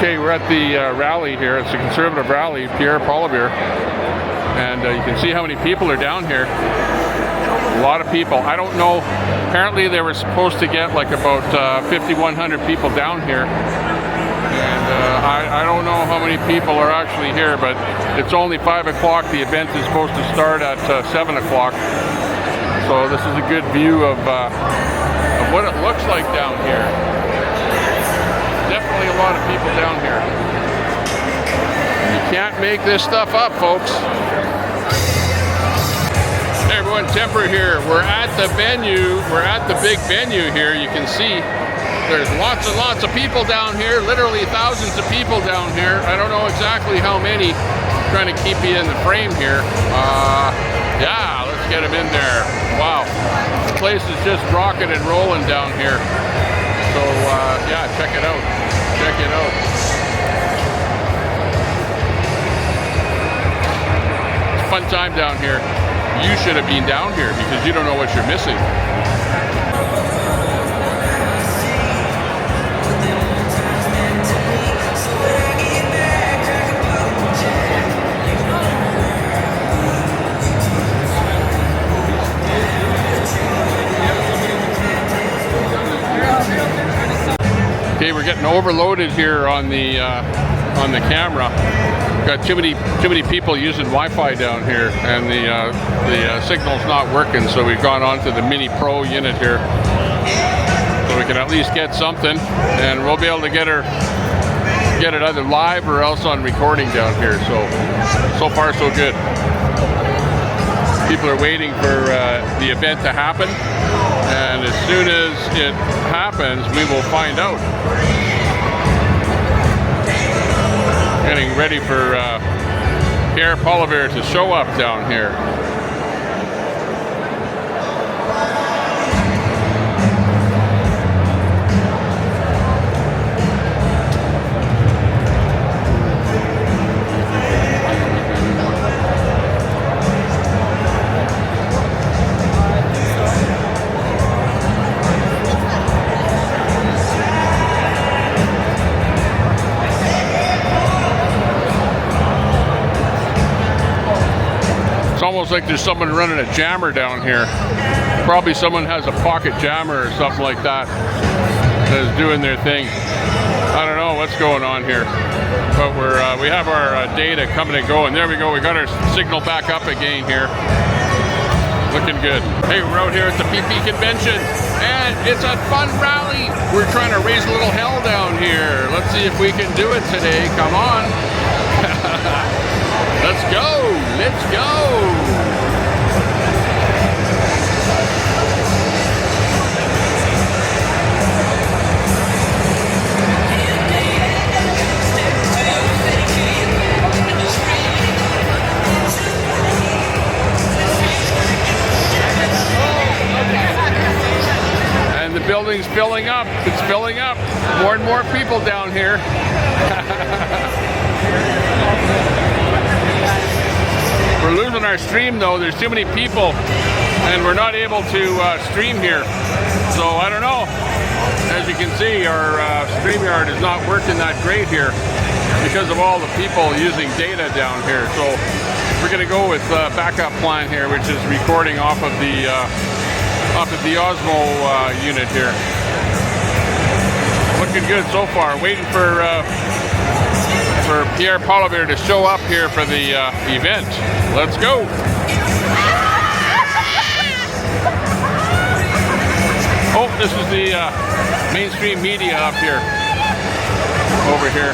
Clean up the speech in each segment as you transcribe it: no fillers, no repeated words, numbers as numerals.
Okay, we're at the rally here. It's a conservative rally, Pierre, Poilievre. And you can see how many people are down here. A lot of people. I don't know. Apparently they were supposed to get like about 5,100 people down here. And I don't know how many people are actually here, but it's only 5 o'clock. The event is supposed to start at 7 o'clock. So this is a good view of what it looks like down here. Definitely a lot of people down here. You can't make this stuff up, folks. Hey everyone, Temper here. We're at the venue. We're at the big venue here. You can see there's lots and lots of people down here. Literally thousands of people down here. I don't know exactly how many. I'm trying to keep you in the frame here. Yeah, let's get them in there. Wow, the place is just rocking and rolling down here. So yeah, check it out. Check it out. It's a fun time down here. You should have been down here because you don't know what you're missing. Okay, we're getting overloaded here on the camera. We've got too many people using Wi-Fi down here, and the signal's not working. So we've gone on to the Mini Pro unit here, so we can at least get something, and we'll be able to get it either live or else on recording down here. So far so good. People are waiting for the event to happen, and as soon as it happens, we will find out. Getting ready for Pierre Poilievre to show up down here. Almost like there's someone running a jammer down here. Probably someone has a pocket jammer or something like that that is doing their thing. I don't know what's going on here, but we have our data coming and going. There we go. We got our signal back up again here. Looking good. Hey, we're out here at the PP convention, and it's a fun rally. We're trying to raise a little hell down here. Let's see if we can do it today. Come on. Let's go! Let's go! And the building's filling up. It's filling up. More and more people down here. We're losing our stream though. There's too many people and we're not able to stream here. So I don't know. As you can see, our StreamYard is not working that great here because of all the people using data down here. So we're going to go with backup plan here, which is recording off of the Osmo unit here. Looking good so far. Waiting for Pierre Poilievre to show up here for the event. Let's go. Oh, this is the mainstream media up here. Over here.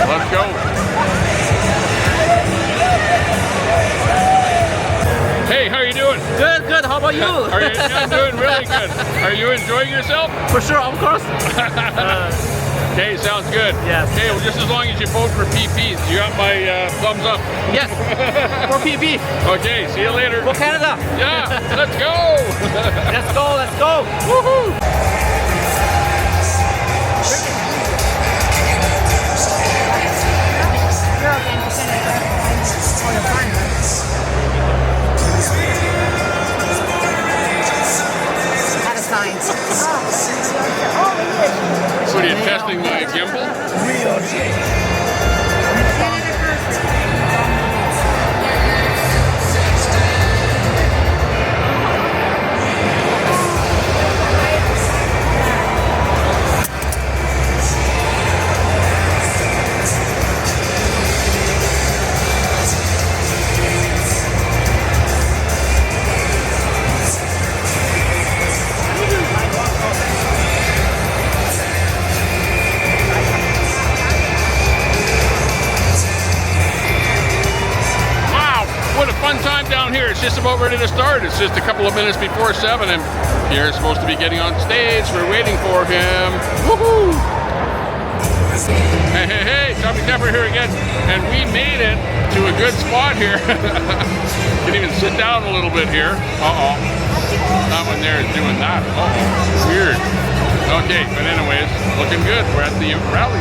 Let's go. Hey, how are you doing? Good, good. How about you? I'm doing really good. Are you enjoying yourself? For sure, of course. Okay, sounds good. Yes. Okay, well, just as long as you vote for PPs, you got my thumbs up. Yes. For PP. Okay, see you later. For Canada. Yeah, let's go. Let's go, let's go. Woohoo. Signs. Oh, testing my gimbal. What a fun time down here. It's just about ready to start. It's just a couple of minutes before 7 and Pierre's supposed to be getting on stage. We're waiting for him. Woohoo! Hey, hey, hey, Tommy Tepper here again. And we made it to a good spot here. Can even sit down a little bit here. Uh-oh. That one there is doing that. Uh-oh. Weird. Okay, but anyways, looking good. We're at the rally.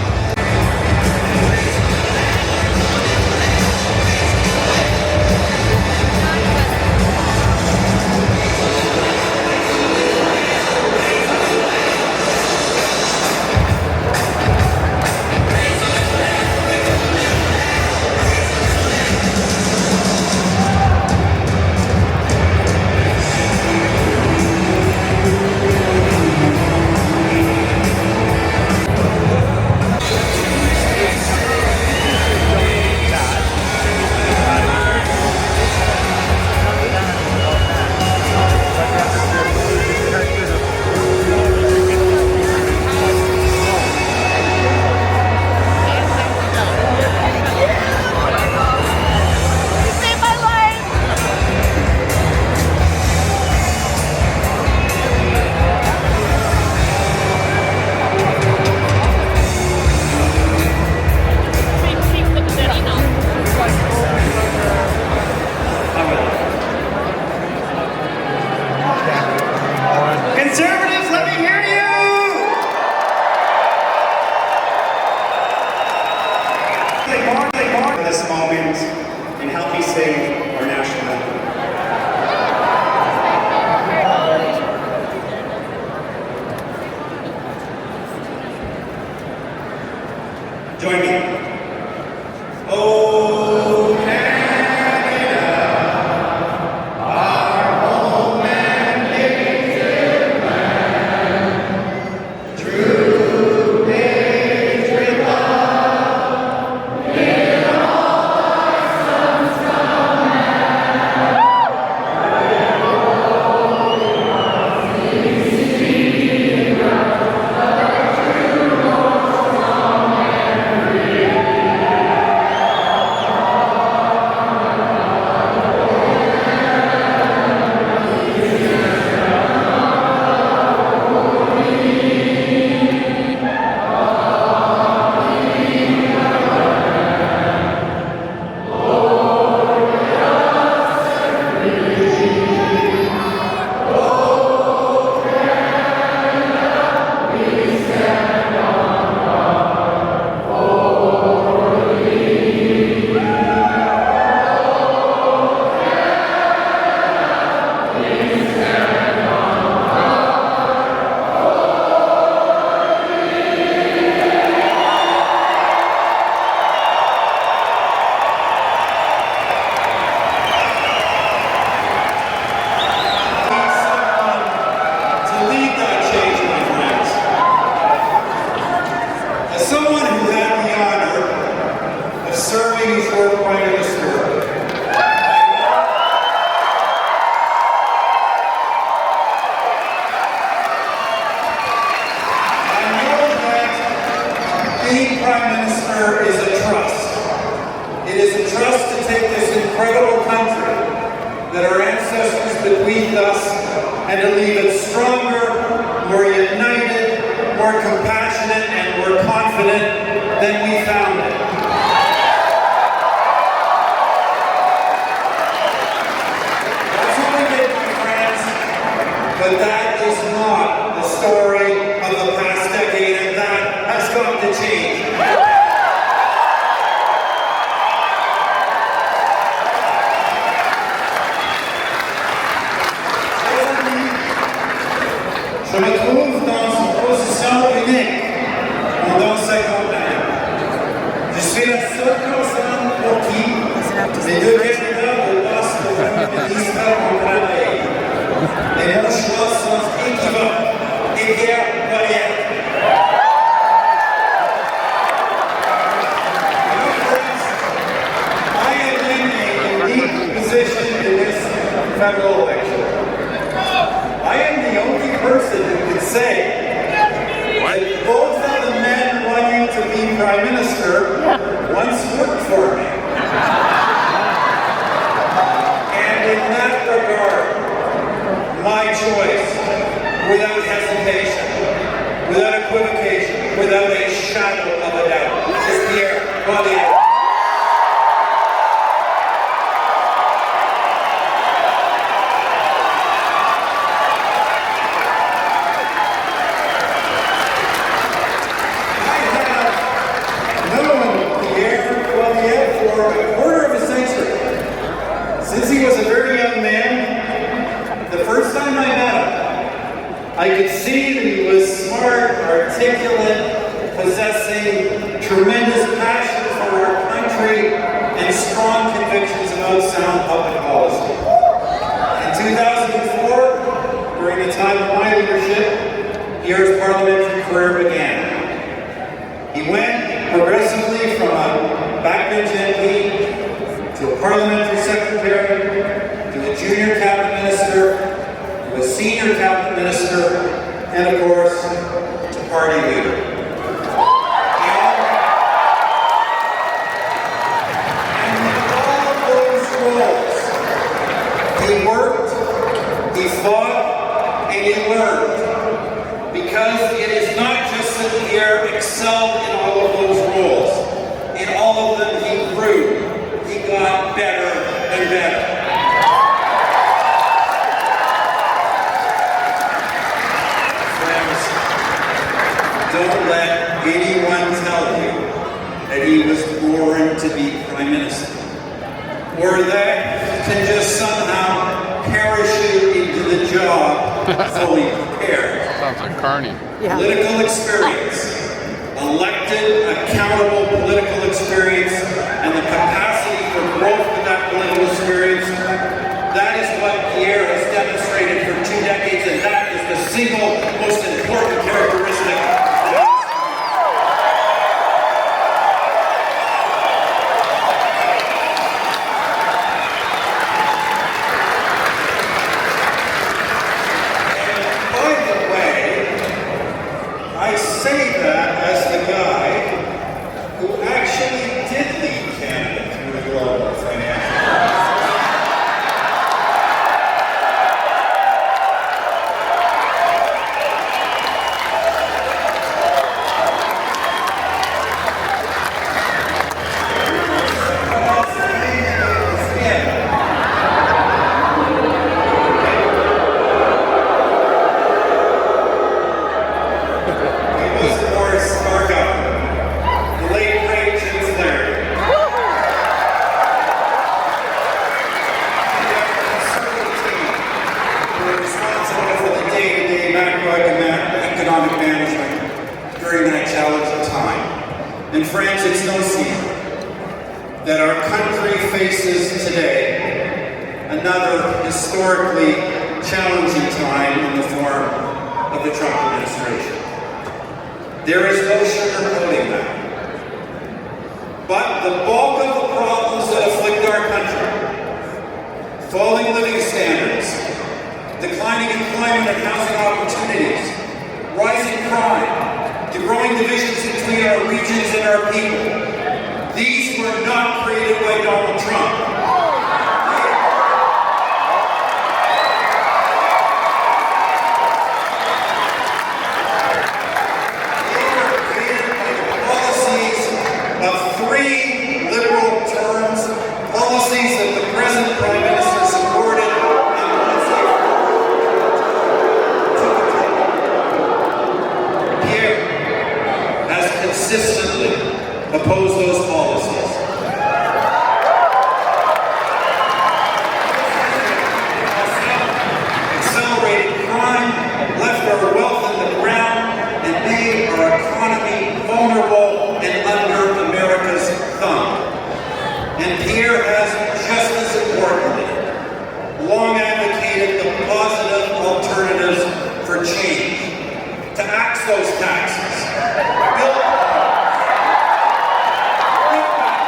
Conservatives, let me hear you! Play more for this moment and help me sing our national anthem. Join me. Oh, Canada, our home and native land, true patriot love, in all our sons command. Being Prime Minister is a trust. It is a trust to take this incredible country that our ancestors bequeathed us and to leave it stronger, more united, more compassionate, and more confident than we found it. That's what we did, my friends. But that is not the story of the past decade, and that has got to change. Je me trouve dans une position unique Prime Minister once worked for me. And in that regard, my choice, without hesitation, without equivocation, without a shadow of a doubt, is Pierre Poilievre. Since he was a very young man, the first time I met him, I could see that he was smart, articulate, possessing tremendous passion for our country and strong convictions about sound public policy. In 2004, during the time of my leadership, Pierre's parliamentary career began. He went progressively from a backbench MP to a parliamentary secretary, to a junior cabinet minister, to a senior cabinet minister, and of course, to party leader. And in all of those roles, he worked, he fought, and he learned. Because it is not just that Pierre excelled in all of those roles. In all of them, he grew. He got better and better. Friends, don't let anyone tell you that he was born to be Prime Minister, or that he can just somehow parachute into the job fully prepared. Sounds like Carney. Political experience, elected, accountable political experience, and the capacity for growth with that political experience, that is what Pierre has demonstrated for 2 decades, and that is the single most important characteristic. I say that as the guy who actually did lead Canada through the global financial And friends, it's no secret that our country faces today another historically challenging time in the form of the Trump administration. There is no sugarcoating that. But the bulk of the problems that afflict our country, falling living standards, declining employment and housing opportunities, rising crime, the growing divisions between our regions and our people. These were not created by Donald Trump. They were created by the policies of 3 liberal terms, policies that the present Prime Minister supported, and once they Pierre has consistently opposed those policies. Accelerated crime, left our wealth in the ground, and made our economy vulnerable and under America's thumb. And Pierre has, just as importantly, long advocated the positive alternatives for change, to axe those taxes, build back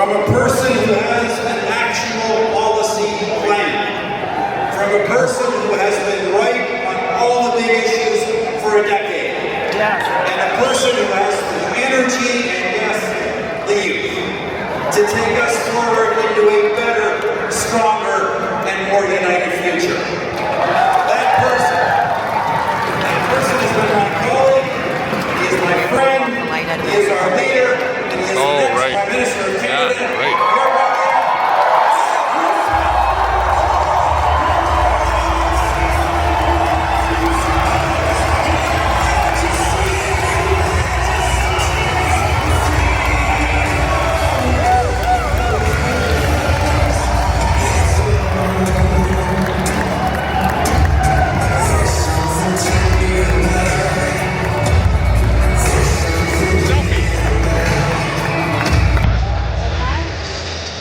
from a person who has an actual policy plan, from a person who has been right on all the big issues for a decade, and a person who has the energy and yes, the youth to take us forward into a better, stronger, and more united future. That person has been my colleague, he is my friend, he is our leader, and he is the next Prime Minister of Canada. Yeah, right.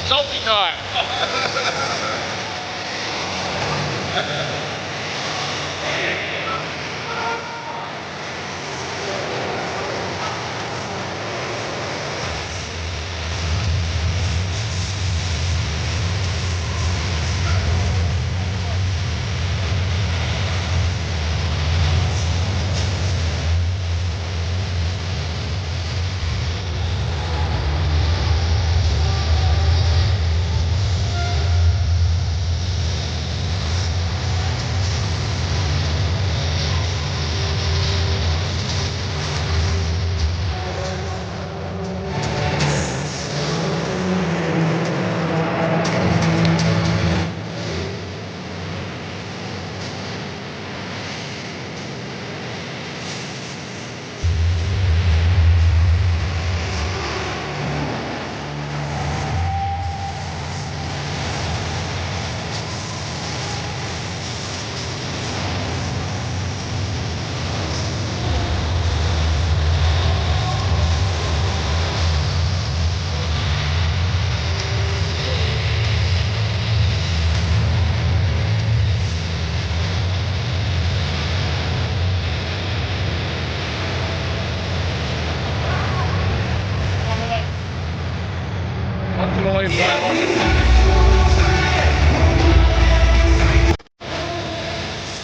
Selfie time.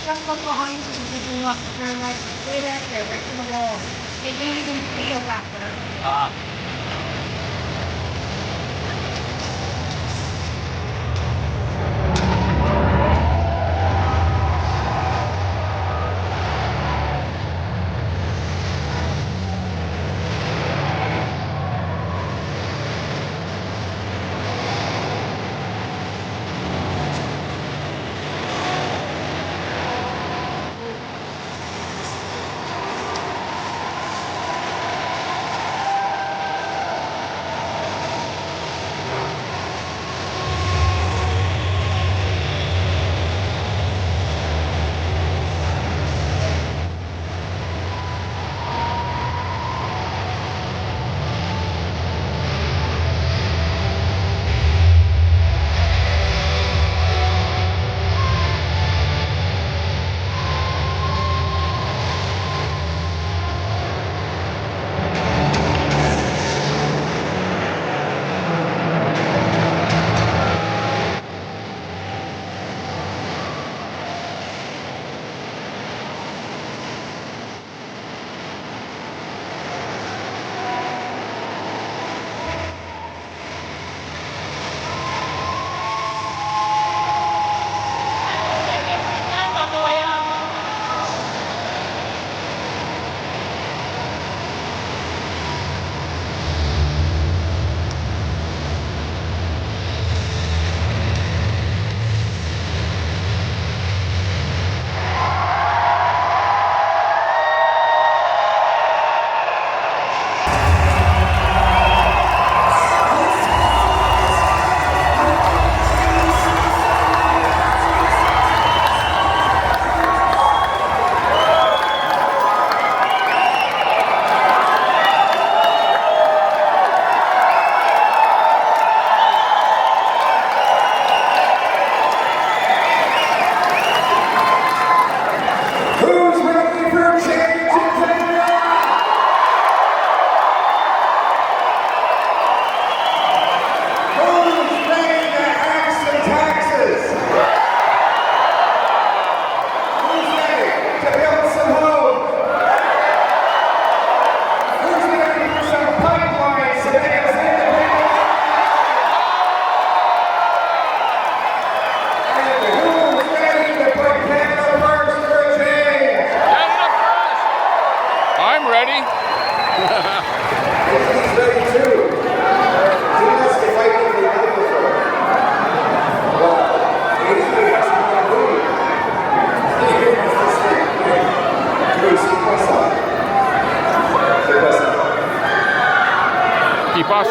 Just look behind you if you look for like way back there, right to the wall. It really didn't feel back there. ¿Qué pasa?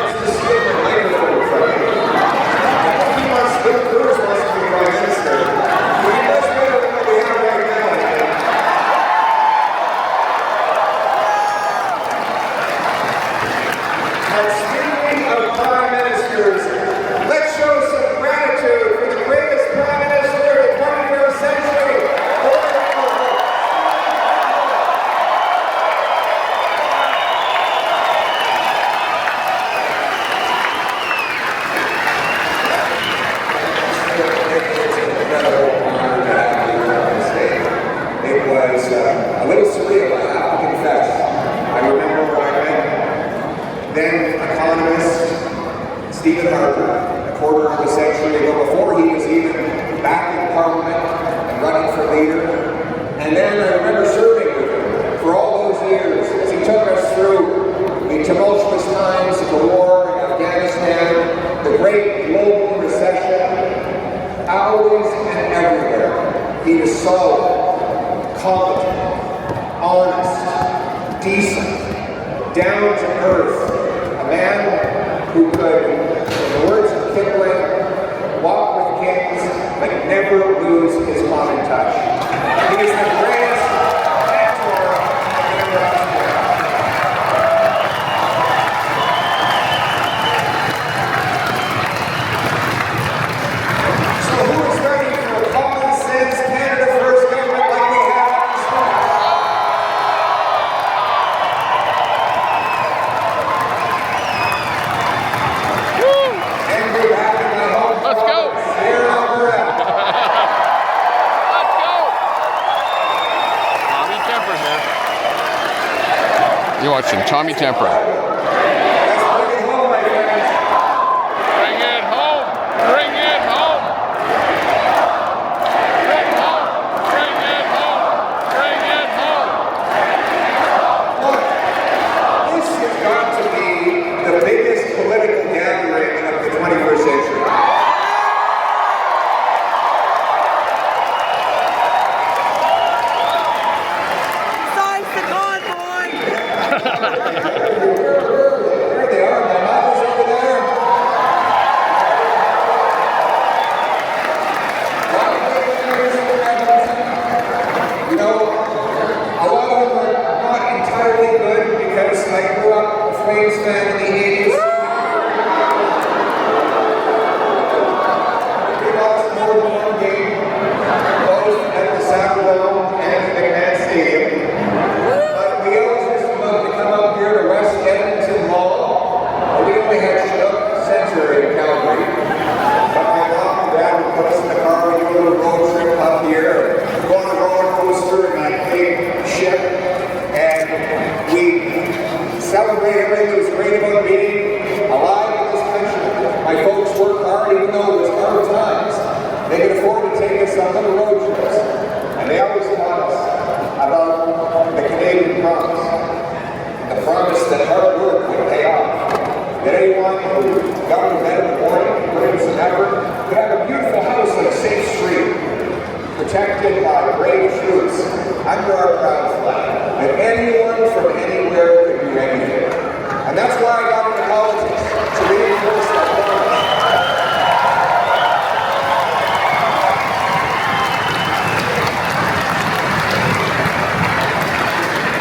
You're watching Tommy Temper. Bring it home! Bring it home! Bring it home! Bring it home! Bring it home! Look, this has got to be the biggest political gathering of the 21st century. There they are, my mother's over there. You know, a lot of them are not entirely good because I grew up a Flames fan in the 80s. We lost more than one game, both at the Saddledome and the McMahon Stadium. We always used to love to come up here to West Edmonton Mall. We only had Chinook Center in Calgary. But my mom and dad would put us in the car, we do a little road trip up here, go on a roller coaster and I played ship. And we celebrate everything that was great about being alive in this country. My folks worked hard even though it was hard times. They could afford to take us on little road trips. And they always taught us about the Canadian promise. The promise that hard work would pay off. That anyone who got to bed in the morning, put in some effort, could have a beautiful house on a safe street, protected by brave troops under our proud flag. That anyone from anywhere could do anything. And that's why I got into politics, to reinforce that promise.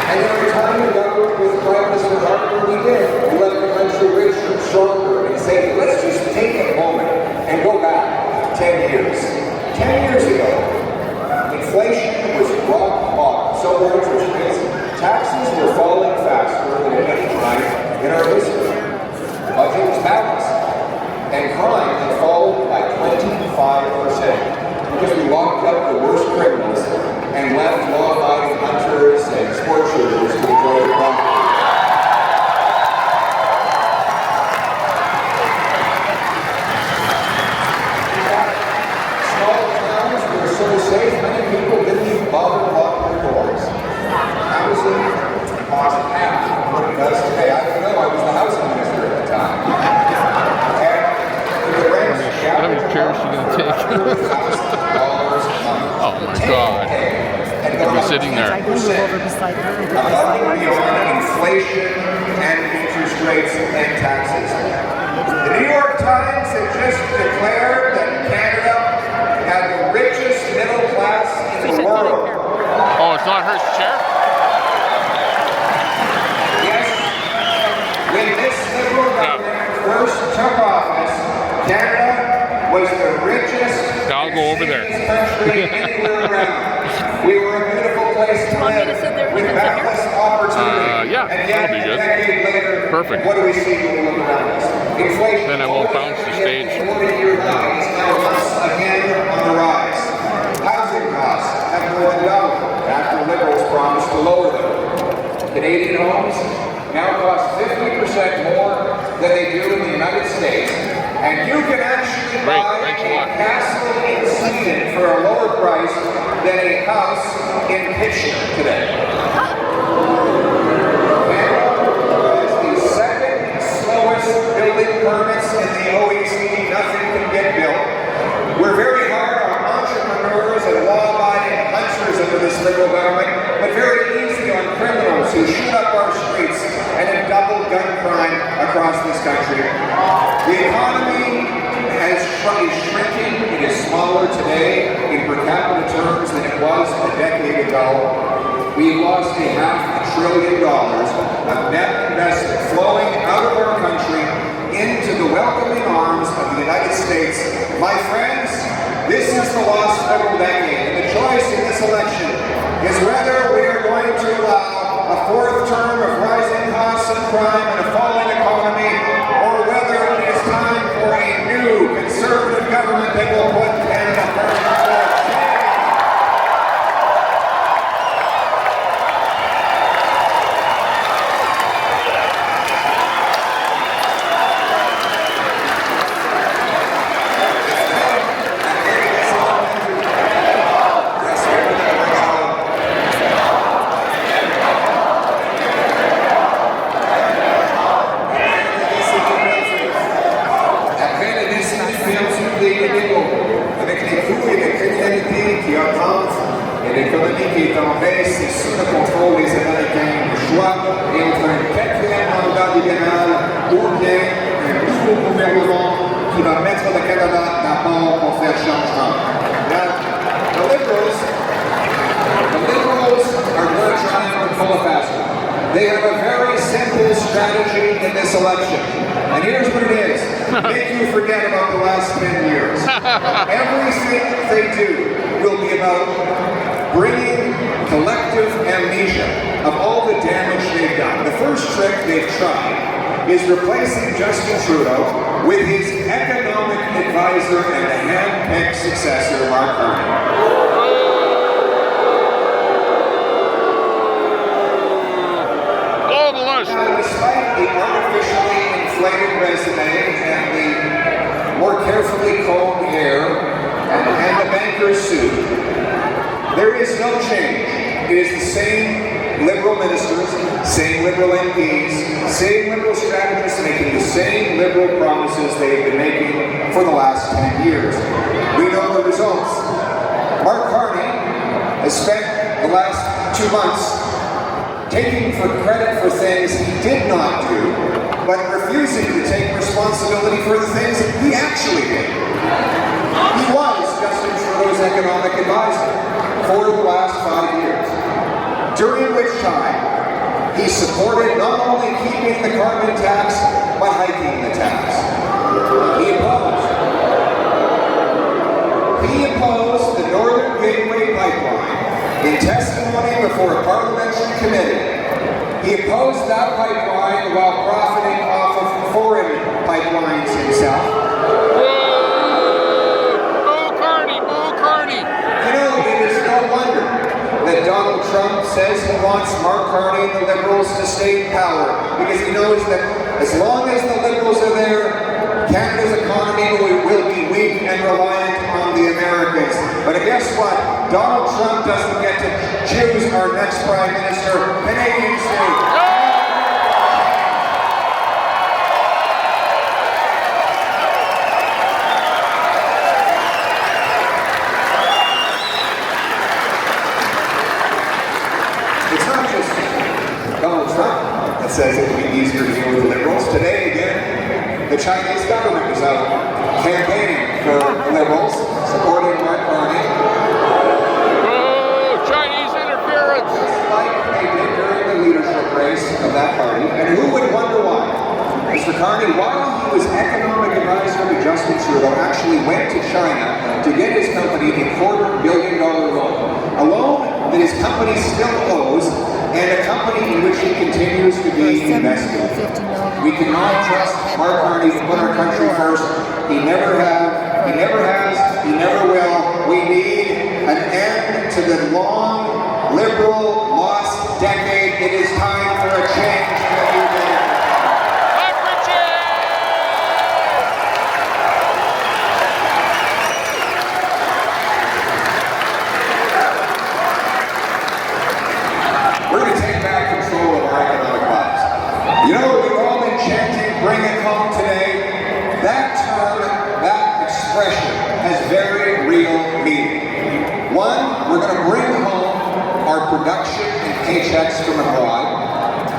And every time we got with Prime Minister Harper, we did. We left the country richer, stronger, and safer. Let's just take a moment and go back 10 years. 10 years ago, inflation was rock bottom. So were interest rates. Taxes were falling faster than at any time in our history. The budget was balanced. And crime had fallen by 25%. Because we locked up the worst criminals and left law-abiding hunters and sport shooters to enjoy the property. Small towns were so safe, many people didn't even bother to lock their doors. Housing cost half of what it does today. I don't know, I was the housing minister at the time. And the rents, How many chairs are you going to take? Oh my God. I'll be sitting there. I can move over beside her. inflation and interest rates and taxes. The New York Times had just declared that Canada had the richest middle class in the world. Oh, it's not her chair? Yes, when this Liberal government first took office, Canada was the richest I'll go over there. country anywhere around. We were a beautiful place to live with boundless opportunity. Yeah, and yet, that'll be good. A decade later, Perfect. what do we see when we look around us? Inflation. Then I won't bounce the stage. 40-year highs now once again on the rise. Housing costs have more than doubled after Liberals promised to lower them. Canadian homes now cost 50% more than they do in the United States, and you can actually buy a castle in Sweden for a lower price than a house in Kitchener today. Canada is the second slowest building permits in the OECD. Nothing can get built. We're very hard on entrepreneurs and law-abiding hunters under this Liberal government, but very easy on criminals who shoot up our streets and have doubled gun crime across this country. The economy is shrinking. It is smaller today in per capita terms than it was a decade ago. We've lost $500 billion of net investment flowing out of our country into the welcoming arms of the United States. My friends, this is the lost Liberal decade, and the choice in this election is whether we are going to allow a fourth term of rising costs and crime and a falling economy, or whether it is time for a new conservative government that will put Canada first. Avec les coûts et les criminalités qui augmentent et l'économie qui est en baisse, c'est sous le contrôle des Américains. Le choix est entre un quatrième mandat libéral ou bien un nouveau gouvernement qui va mettre le Canada d'abord pour faire changement. Now, the Liberals are going to try and pull a fast one. They have a very simple strategy in this election. And here's what it is. Make you forget about the last 10 years. Everything they do will be about bringing collective amnesia of all the damage they've done. The first trick they've tried is replacing Justin Trudeau with his economic advisor and the hand-picked successor, Mark Carney. Now, despite the artificially inflated resume and the more carefully combed hair and the banker's suit, there is no change. It is the same Liberal ministers, same Liberal MPs, same Liberal strategists making the same Liberal promises they've been making for the last 10 years. We know the results. Mark Carney has spent the last 2 months taking for credit for things he did not do, but refusing to take responsibility for the things he actually did. He was Justin Trudeau's economic advisor for the last 5 years, during which time he supported not only keeping the carbon tax, but hiking the tax. He opposed the Northern Gateway pipeline in testimony before a parliamentary committee. He opposed that pipeline while profiting off of foreign pipelines himself. Bull Carney! You know, it is no wonder that Donald Trump says he wants Mark Carney and the Liberals to stay in power, because he knows that as long as the Liberals are there, Canada's economy will be weak and reliant on the Americans. But guess what? Donald Trump doesn't get to choose our next Prime Minister. Canadians do. It's not just Donald Trump that says it would be easier to deal with the Liberals. the Chinese government was out campaigning for Liberals, supporting Mark Carney. Oh, Chinese interference! Just like they did during the leadership race of that party. And who would wonder why? Mr. Carney, while he was economic advisor to Justin Trudeau, actually went to China to get his company a $250 million loan. A loan that his company still owes, and a company in which he continues to be invested. We cannot trust Mark Carney to put our country first. He never has, he never will. We need an end to the long, liberal, lost decade. It is time for a change in the new day. We're going to take back control of our economic lives. You know, we've all been chanting, bring it home today. That term, that expression has very real meaning. One, we're going to bring home our production and paychecks from abroad.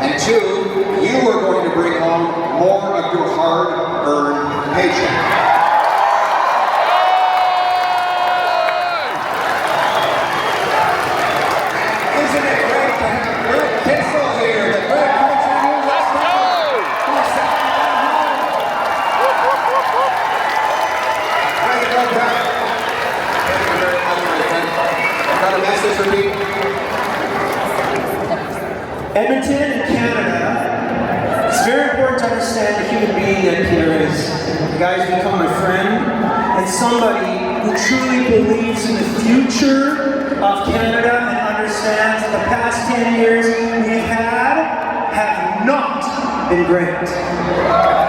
And two, you are going to bring home more of your hard-earned paycheck. Isn't it great to have Greg Kissel here? The Greg Kissel here. Let's go! Way to go, Greg. Thank you very much, my friend. I've got a message for me. Edmonton and Canada, it's very important to understand the human being that Pierre is. The guy's become my friend and somebody who truly believes in the future of Canada and understands that the past 10 years we've had have not been great.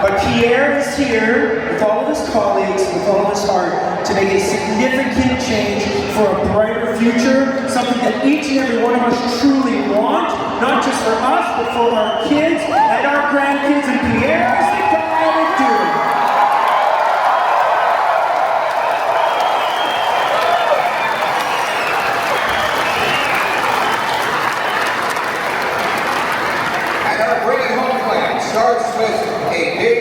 But Pierre is here with all of his colleagues, with all of his heart, to make a significant change for a brighter future, something that each and every one of us truly want, not just for us, but for our kids and our grandkids, and Pierre is the guy to do it. And our Bring It Home plan starts with a big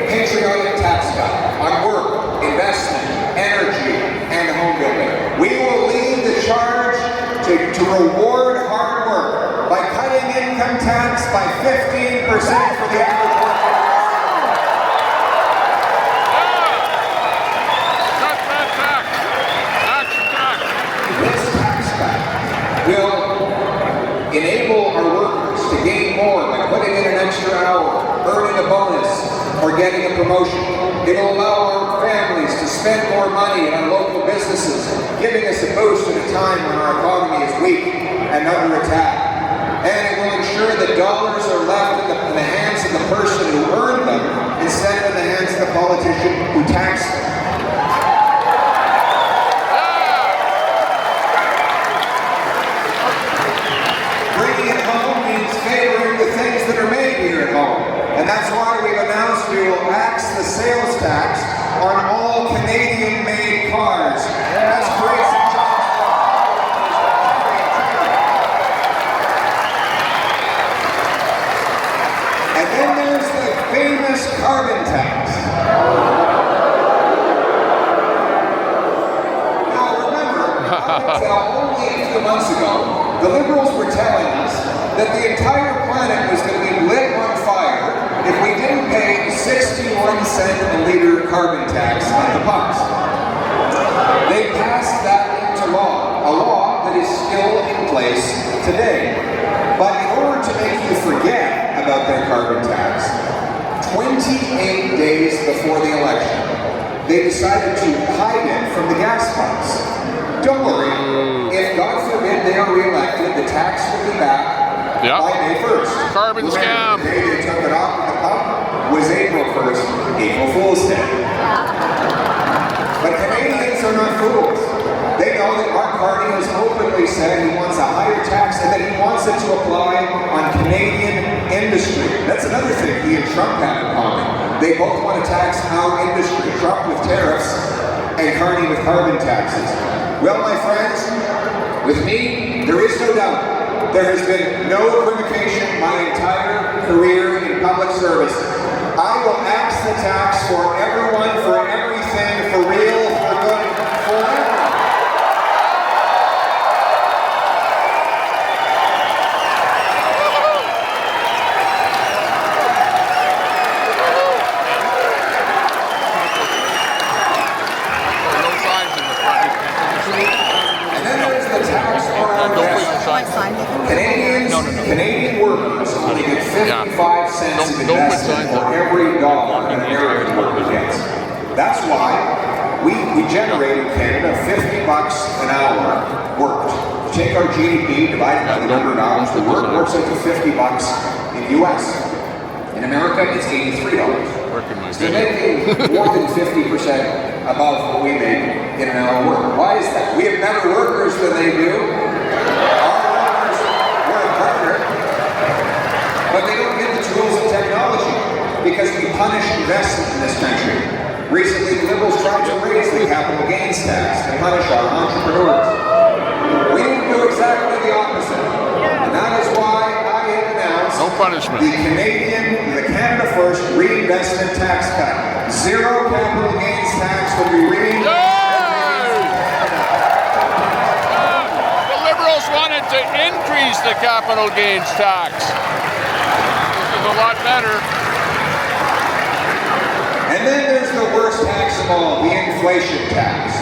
patriotic tax cut on work, investment, energy, and home building. We will lead the charge to reward hard work by cutting income tax by 15% for the average worker. Cut that tax! Tax! This tax cut will enable our workers to gain more by putting in an extra hour, earning a bonus, or getting a promotion. It'll allow our families to spend more money on local businesses, giving us a boost at a time when our economy is weak and under attack. And it will ensure that dollars are left in the hands of the person who earned them instead of in the hands of the politician who taxed them. Bringing it home means favoring the things that are made here at home. And that's why we've announced we will axe the sales tax on all Canadian-made cars. That's great. And then there's the famous carbon tax. Now remember, up until only a few months ago, the Liberals were telling us that the entire planet was going to be lit on fire if we didn't pay 61 cents a liter carbon tax at the pumps. They passed that into law, a law that is still in place today. But in order to make you forget about their carbon tax, 28 days before the election, they decided to hide it from the gas pumps. Don't worry, if God forbid they are re-elected, the tax will be back by May 1st. Carbon scam. The day they took it off the pump was April 1st, April Fool's Day. But Canadians are not fools. They know that Mark Carney has openly said he wants a higher tax and that he wants it to apply on Canadian industry. That's another thing he and Trump have in common. They both want to tax our industry. Trump with tariffs and Carney with carbon taxes. Well, my friends, with me, there is no doubt. There has been no equivocation my entire career in public service I will axe the tax for everyone, for everything, for real, for good, forever. No signs in the front. And then there's the tax on our Don't put investment. the sign. Canadians, No. Canadian workers only get 55 cents of Don't put investment signs for up. every dollar an American worker gets. That's why we generate in Canada $50 an hour worked. Take our GDP, divide it by the number of hours we work, works out to $50 in the US. In America, it's $83. Working my So video. making more than 50% above what we make in an hour work. Why is that? We have better workers than they do. Our workers work harder, but they don't get the tools and technology because we punish investment in this country. Recently, the Liberals tried to raise the capital gains tax to punish our entrepreneurs. We didn't do exactly the opposite, and that is why I have announced No punishment. the Canada First reinvestment tax cut. Zero capital gains tax when we reinvest. The Liberals wanted to increase the capital gains tax. This is a lot better. And then there's the worst tax of all, the inflation tax.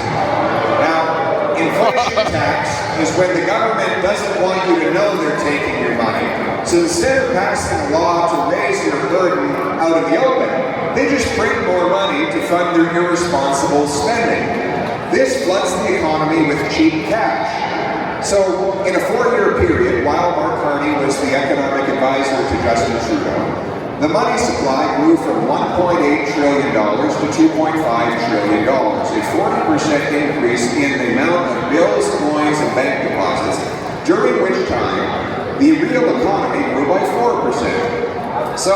Now, inflation tax is when the government doesn't want you to know they're taking your money. So instead of passing a law to raise your burden out of the open, they just print more money to fund their irresponsible spending. This floods the economy with cheap cash. So in a 4-year period, while Mark Carney was the economic advisor to Justin Trudeau, the money supply grew from $1.8 trillion to $2.5 trillion, a 40% increase in the amount of bills, coins, and bank deposits, during which time the real economy grew by 4%. So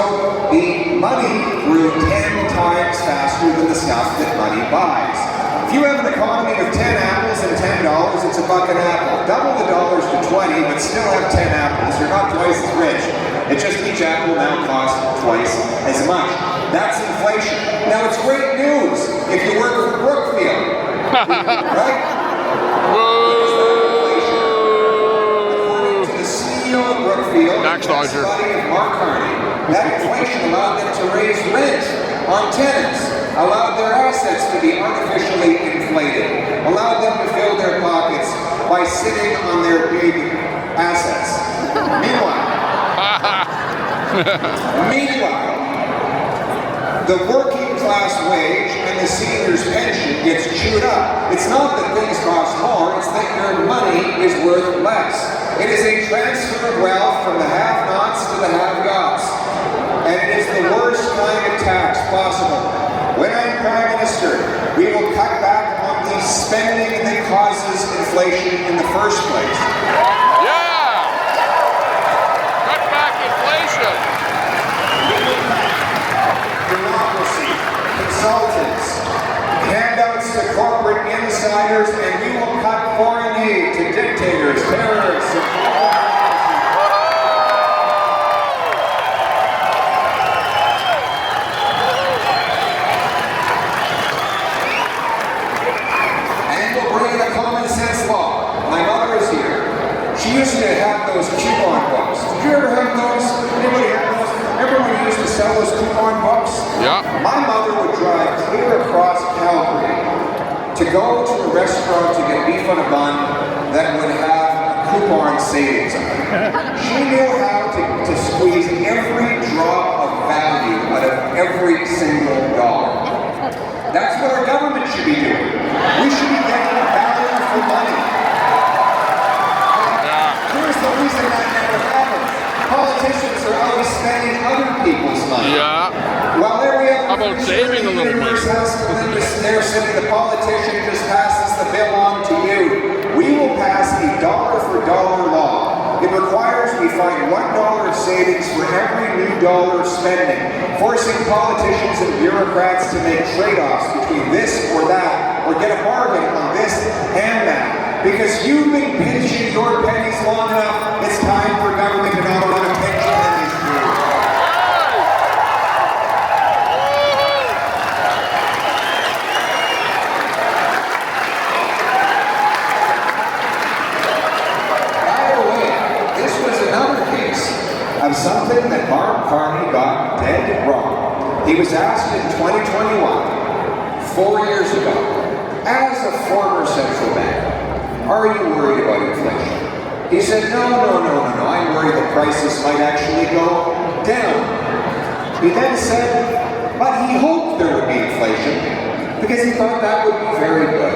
the money grew 10 times faster than the stuff that money buys. If you have an economy of 10 apples and $10, it's $1 an apple. Double the dollars to 20, but still have 10 apples. You're not twice as rich. It's just each apple now costs twice as much. That's inflation. Now it's great news if you work for Brookfield, right? According to the CEO of Brookfield, Tax dodger. study of Mark Carney, that inflation allowed them to raise rent on tenants, allowed their assets to be artificially inflated, allowed them to fill their pockets by sitting on their big assets. Meanwhile, the working class wage and the senior's pension gets chewed up. It's not that things cost more, it's that your money is worth less. It is a transfer of wealth from the have-nots to the have-gots. And it is the worst kind of tax possible. When I'm Prime Minister, we will cut back on the spending that causes inflation in the first place. Bureaucracy, consultants, handouts to corporate insiders, and we will cut foreign aid to dictators, terrorists, and we'll bring in a common sense law. My mother is here. She used to have those coupon books. Did you ever have those? Anybody have those? Everyone used to sell those coupon books? Yeah. My mother would drive clear across Calgary to go to a restaurant to get beef on a bun that would have coupon savings on it. She knew how to squeeze every drop of value out of every single dollar. That's what our government should be doing. We should be getting value for money. Here's the reason that never happens. Politicians are always spending other people's money. Yeah. While every other How about saving a little money? They're saying the politician just passes the bill on to you. We will pass a dollar-for-dollar law. It requires we find $1 of savings for every new dollar of spending, forcing politicians and bureaucrats to make trade-offs between this or that, or get a bargain on this and that. Because you've been pinching your pennies long enough, it's time for government to not want to pinch pennies too. He was asked in 2021, 4 years ago, as a former central bank, are you worried about inflation? He said, no, I'm worried the prices might actually go down. He then said, but he hoped there would be inflation because he thought that would be very good.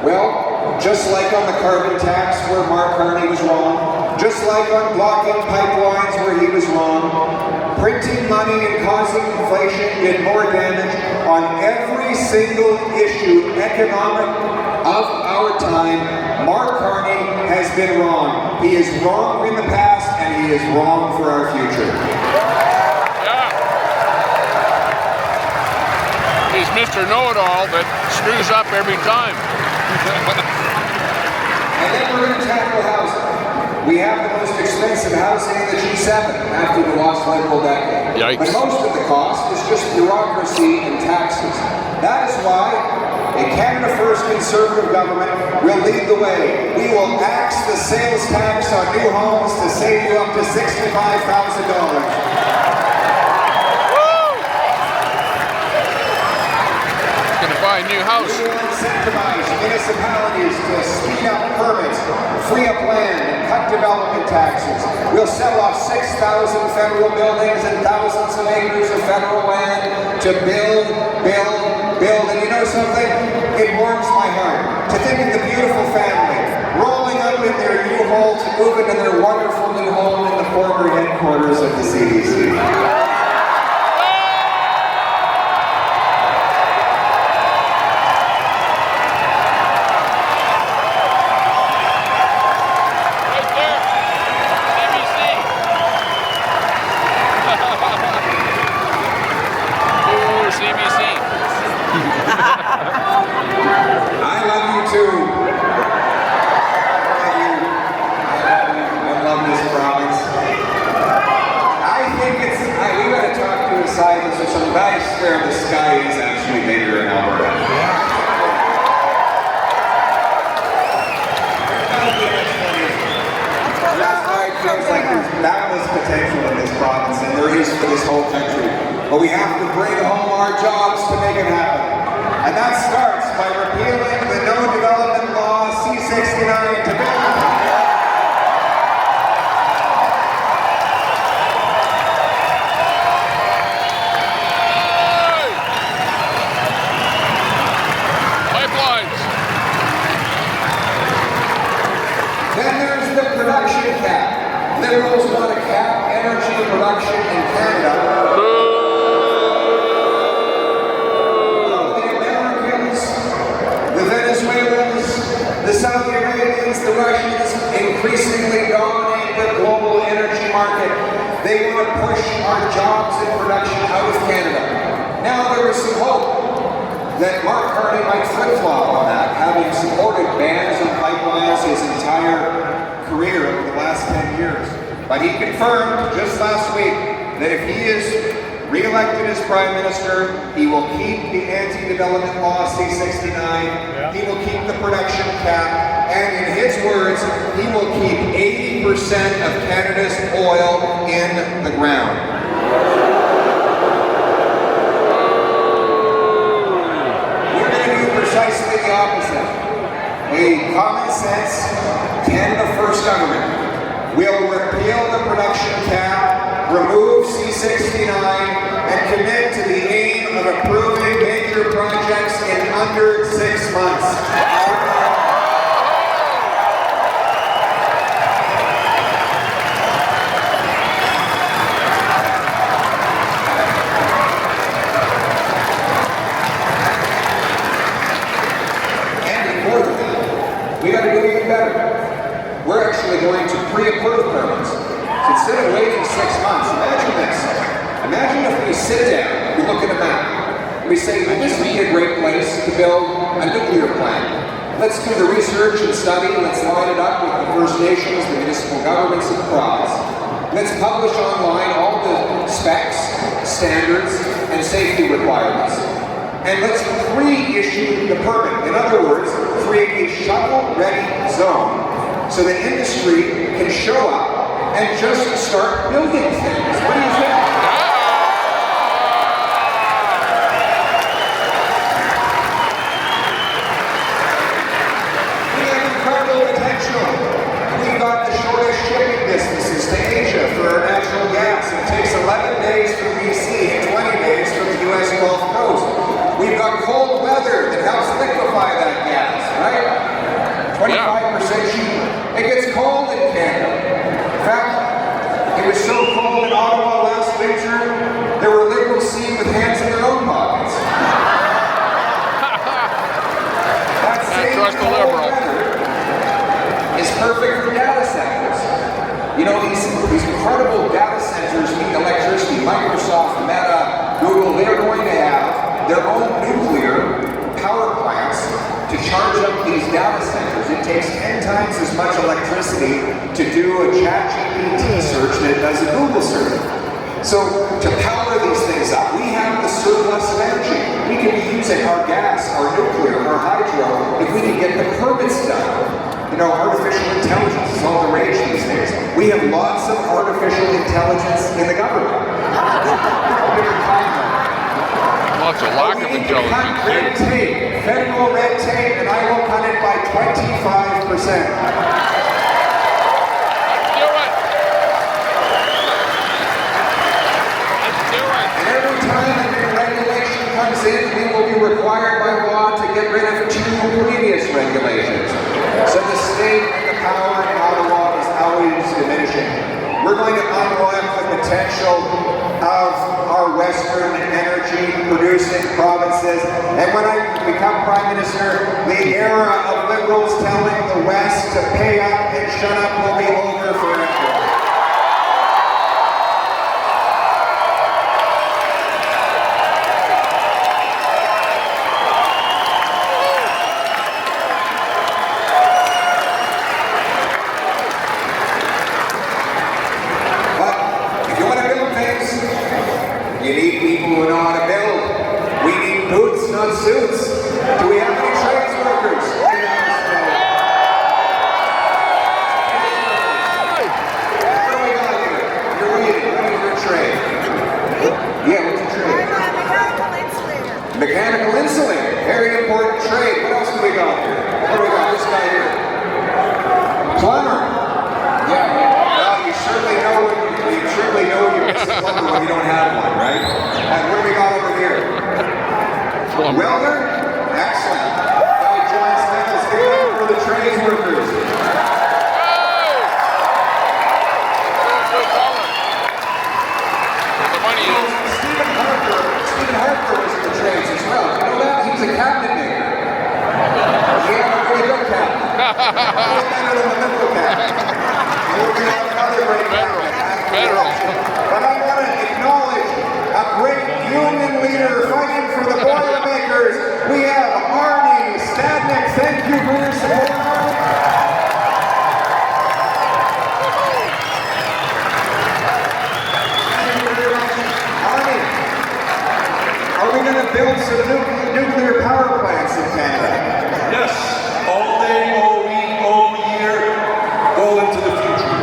Well, just like on the carbon tax where Mark Carney was wrong, just like on blocking pipelines where he was wrong, printing money and causing inflation did more damage on every single issue economic of our time. Mark Carney has been wrong. He is wrong in the past and he is wrong for our future. Yeah. He's Mr. Know-it-all that screws up every time. And then we're going to tackle housing. We have the most expensive housing in the G7 after the last Liberal decade. Yikes. But most of the cost is just bureaucracy and taxes. That is why a Canada First Conservative government will lead the way. We will axe the sales tax on new homes to save you up to $65,000. Buy a new house. We will incentivize municipalities to speed up permits, free up land, and cut development taxes. We'll sell off 6,000 federal buildings and thousands of acres of federal land to build. And you know something? It warms my heart to think of the beautiful family rolling up in their U-Haul to move into their wonderful new home in the former headquarters of the CDC. Where the sky is actually bigger in Alberta. That's why it feels like there's boundless potential in this province, and there is for this whole country. But we have to bring home our jobs to make it happen. And that starts by repealing the No Development Law C-69 to build. Liberals want to cap energy production in Canada. The Americans, the Venezuelans, the Saudi Arabians, the Russians increasingly dominate the global energy market. They want to push our jobs and production out of Canada. Now there is some hope that Mark Carney might flip-flop on that, having supported bans on pipelines his entire career over the last 10 years. But he confirmed just last week that if he is re-elected as Prime Minister, he will keep the anti-development law C-69, he will keep the production cap, and in his words, he will keep 80% of Canada's oil in the ground. We're going to do precisely the opposite. A common sense, Canada First government will repeal the production cap, remove C-69, and commit to the aim of approving major projects in under 6 months. And importantly, we got to do even better. We're actually going to pre-approve permits. So instead of waiting 6 months, imagine this. Imagine if we sit down, we look at a map, and we say, would this be a great place to build a nuclear plant? Let's do the research and study, let's line it up with the First Nations, the municipal governments of the province. Let's publish online all the specs, standards, and safety requirements. And let's pre-issue the permit. In other words, create a shovel-ready zone so the industry can show up and just start building things. What do you think? got cold weather that helps liquefy that gas, right? 25% cheaper. It gets cold in Canada. In fact, it was so cold in Ottawa last winter, there were Liberals seen with hands in their own pockets. That same trust the cold Liberal. weather is perfect for data centers. You know, these incredible data centers need electricity. Microsoft, Meta, Google, they're going to have their own nuclear power plants to charge up these data centers. It takes 10 times as much electricity to do a ChatGPT search than it does a Google search. So to power these things up, we have the surplus of energy. We can be using our gas, our nuclear, our hydro, if we can get the permits done. You know, artificial intelligence is all the rage these days. We have lots of artificial intelligence in the government. Lots of lack of intelligence. Cut red tape, federal red tape, and I will cut it by 25%. Let's do it. Let's do it. And every time a new regulation comes in, we will be required by law to get rid of 2 previous regulations. So the state and the power in Ottawa is always diminishing. We're going to unlock the potential of our Western energy producing provinces. And when I become Prime Minister, the era of Liberals telling the West to pay up and shut up will be over forever. You need people who know how to build. We need boots, not suits. Do we have any trades workers? What do we got here? You're reading. What is your trade? Yeah, what's your trade? Mechanical insulator. Mechanical insulator. Very important trade. What else do we got here? What do we got? This guy here. Plumber. Yeah. Well, you certainly know you miss a plumber when you don't have one, right? And what do we got over here? Welder? Excellent. Guy John Smith is here for the trades workers. The money is. Stephen Harper was in the trades as well. You know that? He was a cabinet maker. Yeah, a really good cabinet. He's better than the Liberal cabinet. We're going to have another great cabinet. Federal. But I want to acknowledge a great union leader fighting for the Boilermakers. We have Arnie Stadnick. Thank you for your support, Arnie. Arnie, are we going to build some nuclear power plants in Canada? Yes, all day, all week, all year, well into the future.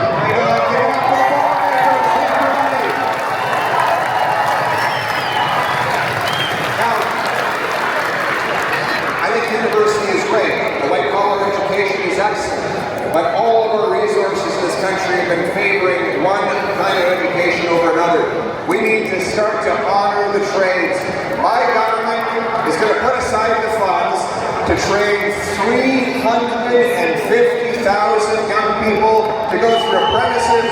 University is great. The white-collar education is excellent. But all of our resources in this country have been favoring one kind of education over another. We need to start to honor the trades. My government is going to put aside the funds to train 350,000 young people to go through apprentices,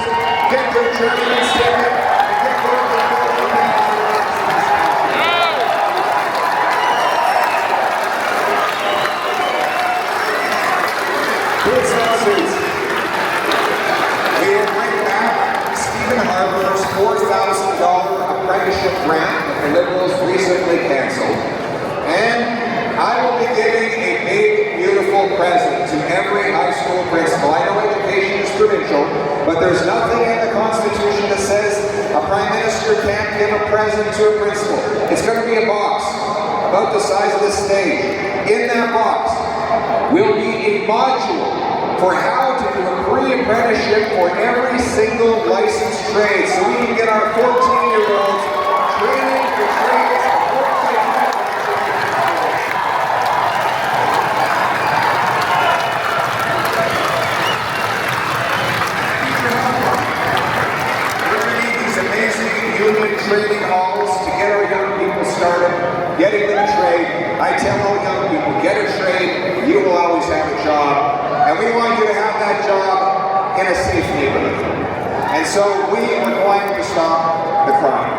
get their journeyman's ticket, and get working. We will bring back Stephen Harper's $4,000 apprenticeship grant that the Liberals recently canceled. And I will be giving a big, beautiful present to every high school principal. I know education is provincial, but there's nothing in the Constitution that says a Prime Minister can't give a present to a principal. It's going to be a box about the size of this stage. In that box will be a module for how to do a pre-apprenticeship for every single licensed trade, so we can get our 14-year-olds training for trades. We're going to need these amazing union training halls to get our young people started, getting them trained. I tell all young people, get a trade, you will always have a job, and we want you to have that job in a safe neighborhood. And so we are going to stop the crime.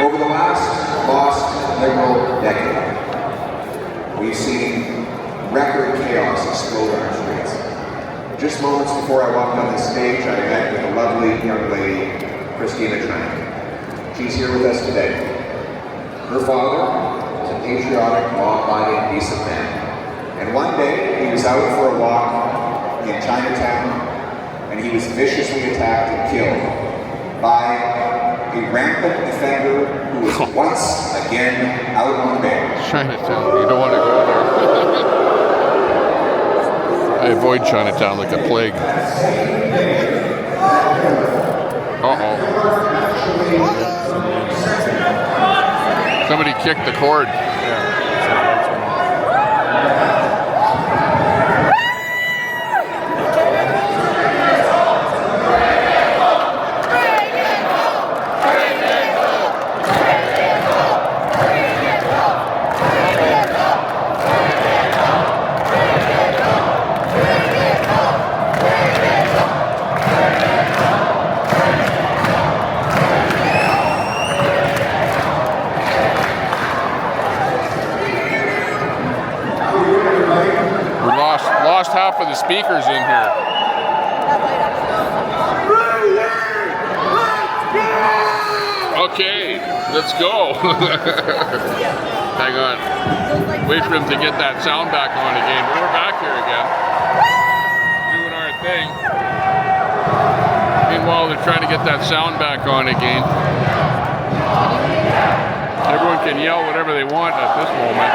Over the last lost Liberal decade, we've seen record chaos explode on our streets. Just moments before I walked on the stage, I met with a lovely young lady, Christina Tran. She's here with us today. Her father was a patriotic, law-abiding, decent man. And one day, he was out for a walk in Chinatown, and he was viciously attacked and killed by a rampant offender who was once again out on bail. Chinatown, you don't want to go there. I avoid Chinatown like a plague. Uh-oh. Somebody kicked the cord. Lost half of the speakers in here. Okay, let's go. Hang on. Wait for him to get that sound back on again. But we're back here again. Doing our thing. Meanwhile, they're trying to get that sound back on again. Everyone can yell whatever they want at this moment.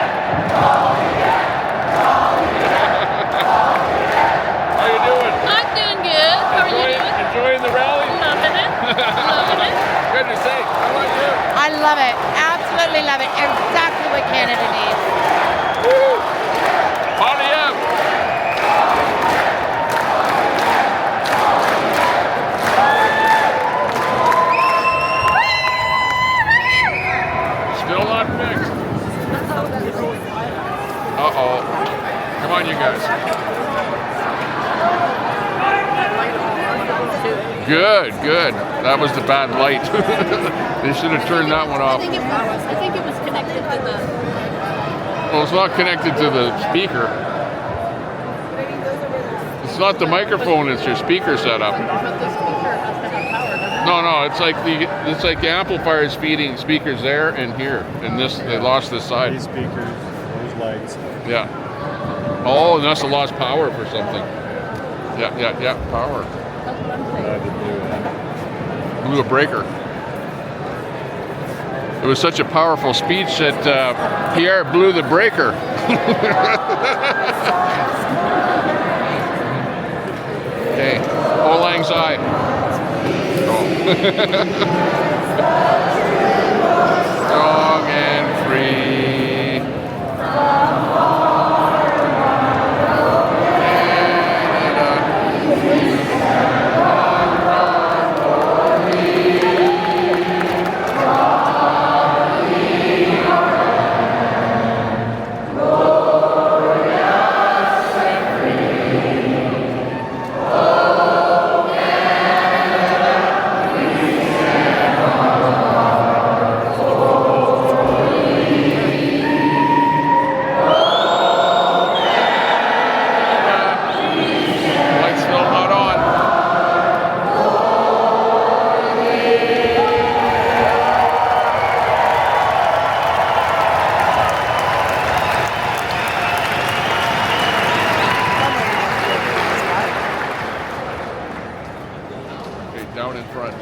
How you doing? I'm doing good. How are you doing? Enjoying the rally? Loving it. Loving it. Good to see. How about you? I love it. Absolutely love it. Exactly what Canada needs. Woo! Poilievre! Still not fixed. Uh-oh. Come on, you guys. Good, good. That was the bad light. They should have turned that one off. I think it was connected to the... Well, it's not connected to the speaker. It's not the microphone, it's your speaker setup. But the speaker has to have power, doesn't it? No, it's like the amplifier is feeding speakers there and here. And this, they lost this side. These speakers, those lights. Yeah. Oh, and that's a lost power for something. Yeah, power. That's what I'm saying. Blew a breaker. It was such a powerful speech that Pierre blew the breaker. Okay, auld lang syne. Strong and free. Down in front.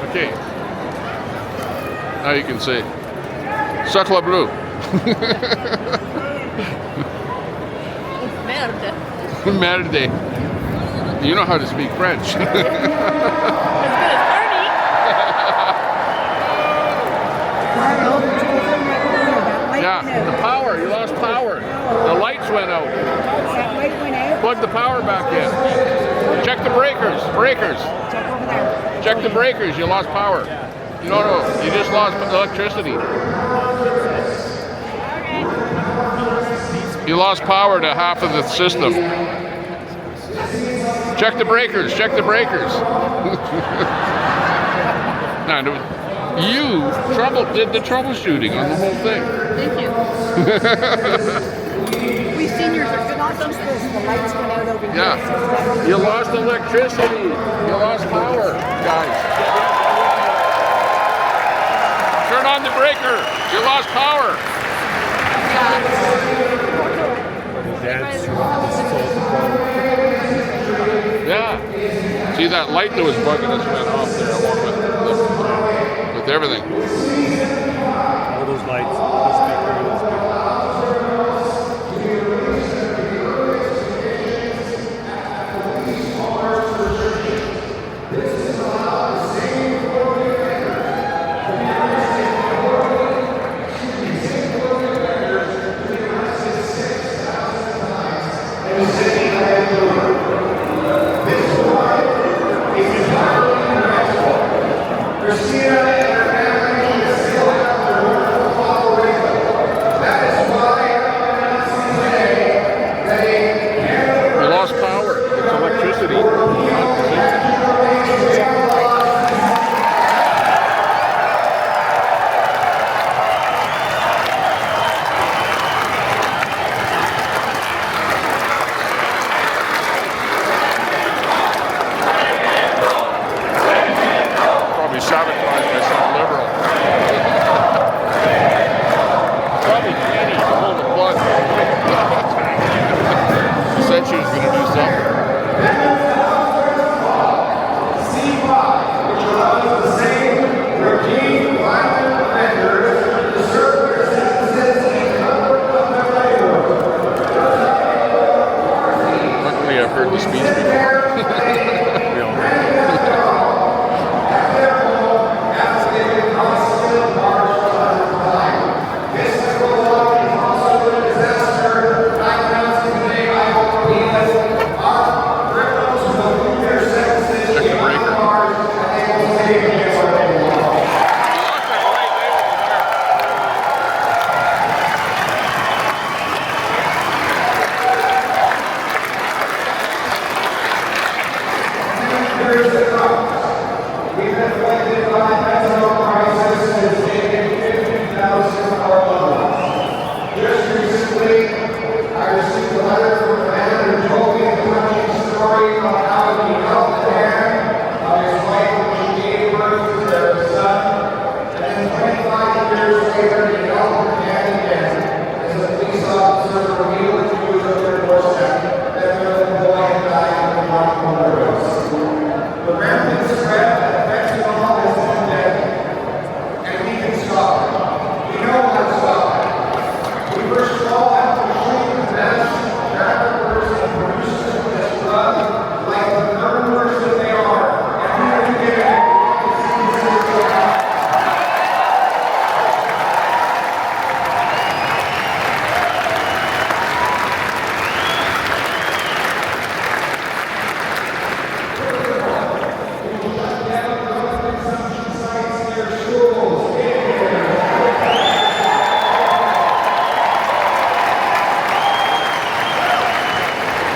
Okay. Now you can say, Sacre bleu. Merde. Merde. You know how to speak French. As good as Bernie. Yeah, the power. You lost power. The lights went out. That light went out. Plug the power back in. Check the breakers. Breakers. Check over there. Check the breakers. You lost power. No, you just lost electricity. You lost power to half of the system. Check the breakers. Check the breakers. No, you did the troubleshooting on the whole thing. Thank you. We seniors are good on this. The lights went out over here. Yeah. You lost electricity. You lost power, guys. Turn on the breaker. You lost power. Yeah. See that light that was bugging us went off there along with everything. All those lights, the speaker, the speaker. You lost power. It's electricity. Probably sabotaged by some liberal. Probably Jenny to pull the plug. She said she was going to do something. Luckily, I've heard the speech before. We all know. Check the breaker.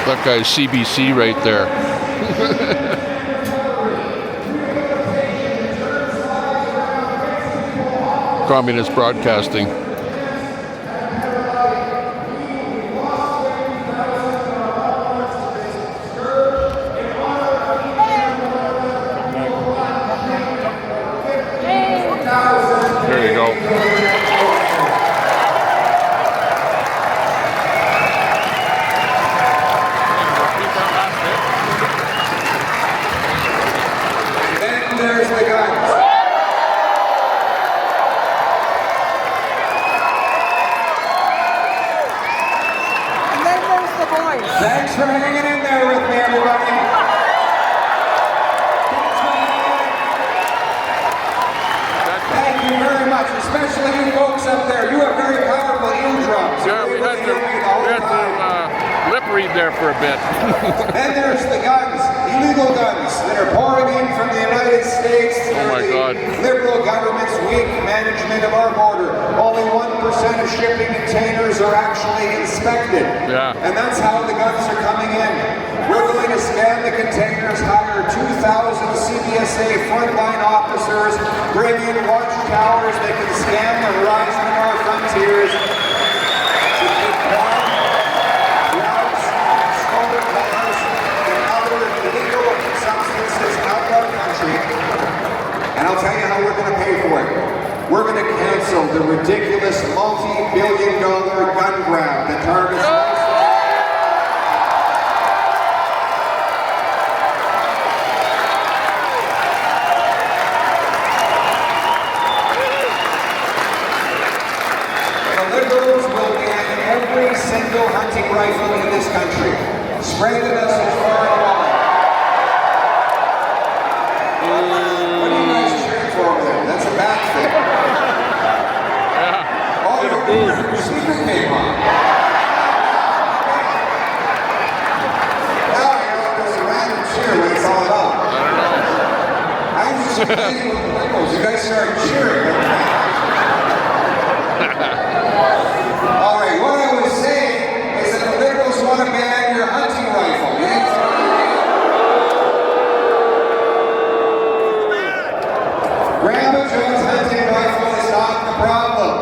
That guy's CBC right there. Communist Broadcasting. There you go. Then there's the guns. And then there's the boys. Thanks for hanging in there with me, everybody. Thank you very much, especially you folks up there. You are very powerful. worried there for a bit. Then there's the guns, illegal guns that are pouring in from the United States. Oh my God. Liberal government's weak management of our border. Only 1% of shipping containers are actually inspected. Yeah. And that's how the guns are coming in. We're going to scan the containers, hire 2,000 CBSA frontline officers, bring in watchtowers that can scan the horizon of our frontiers to keep bomb, drugs, stolen cars, and other illegal substances out of our country. And I'll tell you how we're going to pay for it. We're going to cancel the ridiculous multi-billion-dollar gun grab that targets every single hunting rifle in this country. Spread the message far and wide. What are you guys cheering for over there? That's a bad thing. Oh, your speaker came on. Now I know there's a random cheer when it's all about. I'm just complaining with the liberals. You guys start cheering. All right, what I was saying is that the liberals want to ban your hunting rifle. Grandma Joe's hunting rifle is not the problem.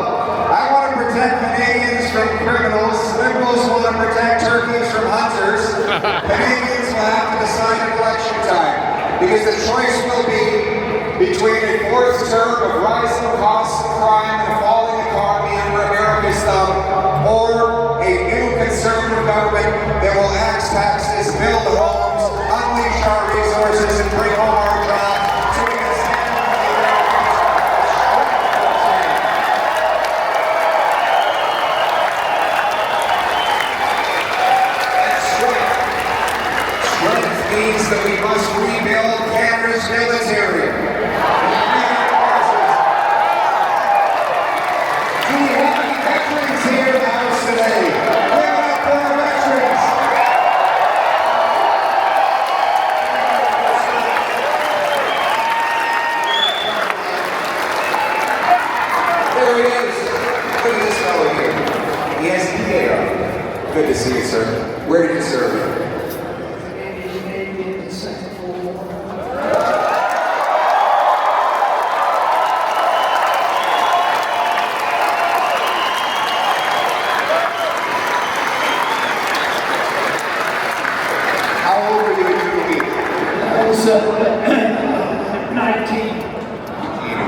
I want to protect Canadians from criminals. Liberals want to protect turkeys from hunters. Canadians will have to decide at election time because the choice will be between a fourth term of rising costs of crime and a falling economy under America's thumb, or a new conservative government that will axe taxes, build homes, unleash our resources, and bring home our jobs so we can stand up for the American strength means that we must rebuild Canada's military. Here in the house today. Give it up for our veterans. There he is. Look at this fellow here. He has PA. Good to see you, sir. Where did you serve?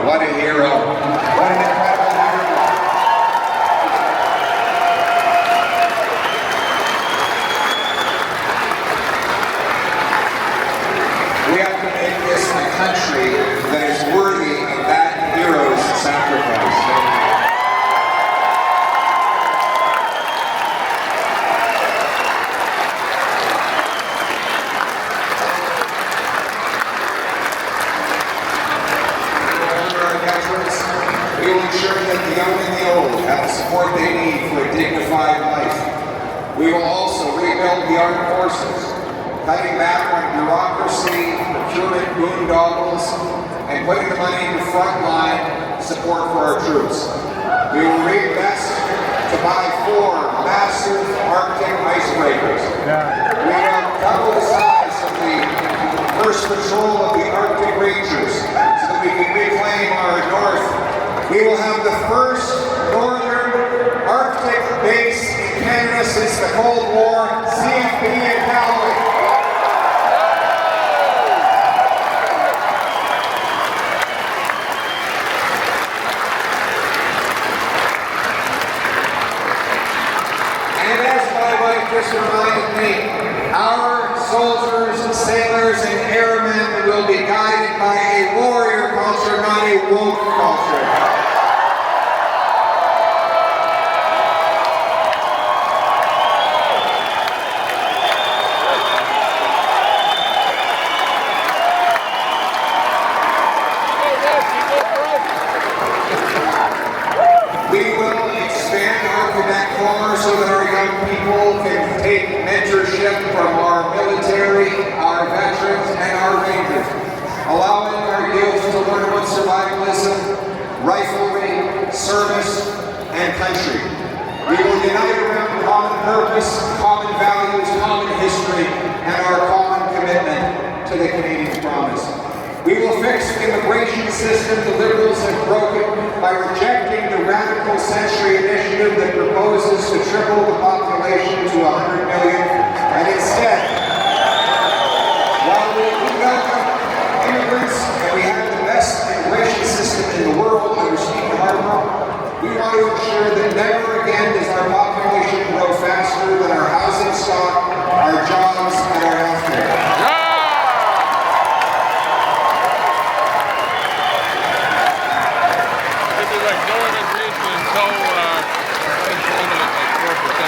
What a hero. What an incredible hero. We have to make this a country that is worthy of that hero's sacrifice. We will ensure that the young and the old have the support they need for a dignified life. We will also rebuild the armed forces, cutting back on bureaucracy, procurement boondoggles, and putting the money into frontline support for our troops. We will reinvest to buy 4 massive Arctic icebreakers. We will double the size of the first patrol of the Arctic Rangers so that we can reclaim our north. We will have the first northern Arctic base in Canada since the Cold War, CFP in Calgary. And as my wife just reminded me, our soldiers, sailors, and airmen will be guided by a warrior culture, not a woke culture. We will expand our Quebec corps so that our young people can take mentorship from our military, our veterans, and our rangers, allowing our youth to learn about survivalism, riflery, service, and country. We will unite around common purpose, common values, common history, and our common commitment to the Canadian promise. We will fix the immigration system the Liberals have broken by rejecting the radical century initiative that proposes to triple the population to 100 million, and instead, while we welcome immigrants and we have the best immigration system in the world under Stephen Harper, we want to ensure that never again does our population grow faster than our housing stock, our jobs, and our health care. It'd be like no immigration until unemployment at like 4%.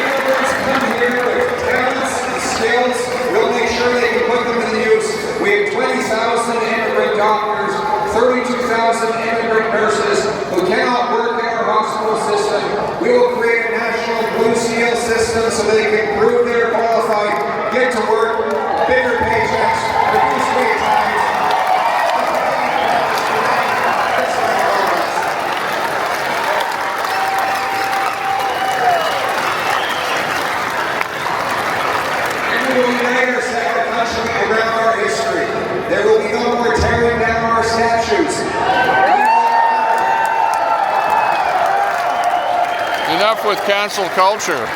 Immigrants come here with talents and skills. We'll make sure they can put them to use. We have 20,000 immigrant doctors, 32,000 immigrant nurses who cannot work in our hospital system. We will create a national blue seal system so they can prove they're qualified, get to work, bigger paychecks, reduce wait times. And we will unite our second country around our history. There will be no more tearing down our statues. Enough with cancel culture.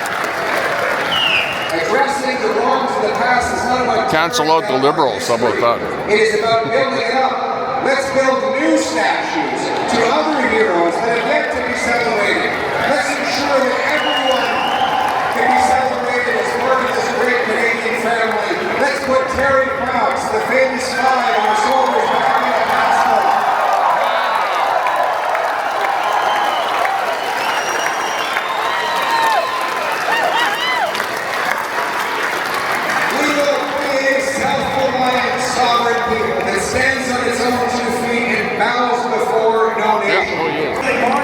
Addressing the wrongs of the past is not about Cancel out the Liberals. How about that? It is about building it up. Let's build new statues to other heroes that have yet to be celebrated. Let's ensure that everyone can be celebrated as part of this great Canadian family. Let's put Terry Crouch, the famous spy, on